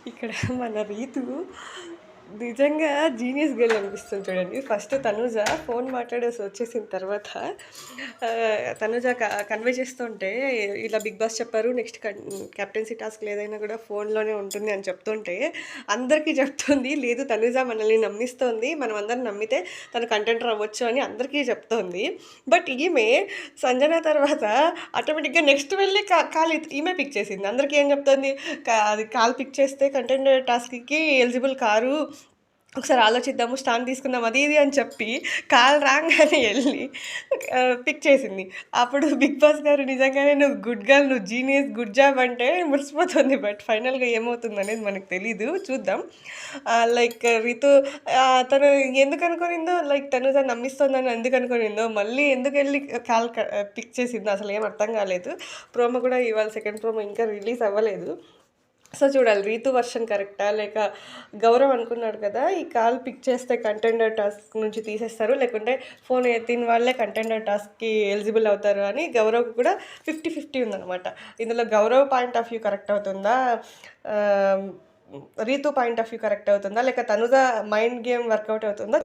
ఇక్కడ మన రీతు నిజంగా జీనియస్ గర్ల్ అనిపిస్తుంది చూడండి. ఫస్ట్ తనూజ ఫోన్ మాట్లాడేసి వచ్చేసిన తర్వాత తనూజ కన్వే చేస్తుంటే ఇలా 'బిగ్ బాస్' చెప్పారు. నెక్స్ట్ కెప్టెన్సీ టాస్క్‌లు ఏదైనా కూడా ఫోన్‌లోనే ఉంటుంది అని చెప్తుంటే అందరికీ చెప్తుంది. లేదు తనూజ మనల్ని నమ్మిస్తోంది. మనమందరం నమ్మితే తను కంటెంటర్ అవ్వచ్చు అని అందరికీ చెప్తోంది. బట్ ఈమె సంజన తర్వాత ఆటోమేటిక్‌గా నెక్స్ట్ వెళ్ళి కాల్ ఈమె పిక్ చేసింది. అందరికి ఏం చెప్తోంది? అది కాల్ పిక్ చేస్తే కంటెంట్ టాస్క్‌కి ఎలిజిబుల్ కారు. ఒకసారి ఆలోచిద్దాము. స్టాండ్ తీసుకుందాం అది ఇది అని చెప్పి కాల్ రాంగానే ఎళ్లి పిక్ చేసింది. అప్పుడు 'బిగ్ బాస్' గారు నిజంగానే "నువ్వు గుడ్ గర్ల్, నువ్వు జీనియస్, గుడ్ జాబ్" అంటే మురిసిపోతుంది. బట్ ఫైనల్‌గా ఏమవుతుందనేది మనకు తెలీదు. చూద్దాం. లైక్ రితు తను ఎందుకు అనుకోనిందో, లైక్ తను తను నమ్మిస్తోందని ఎందుకు అనుకోనిందో, మళ్ళీ ఎందుకెళ్ళి కాల్ పిక్ చేసిందో అసలేం అర్థం కాలేదు. ప్రోమో కూడా ఇవాళ సెకండ్ ప్రోమో ఇంకా రిలీజ్ అవ్వలేదు. సో, చూడాలి రీతు వర్షన్ కరెక్టా? లేక గౌరవ్ అనుకున్నాడు కదా! ఈ కాల్ పిక్ చేస్తే కంటెండర్ టాస్క్ నుంచి తీసేస్తారు. లేకుంటే ఫోన్ ఎత్తిన వాళ్ళే కంటెండర్ టాస్క్‌కి ఎలిజిబుల్ అవుతారు అని గౌరవ్‌కి కూడా 50, 50 ఉందనమాట. ఇందులో Gaurav point of view correct అవుతుందా? ఆహ్, Ritu point of view correct అవుతుందా? లేక తనుజ మైండ్ గేమ్ వర్కౌట్ అవుతుందా?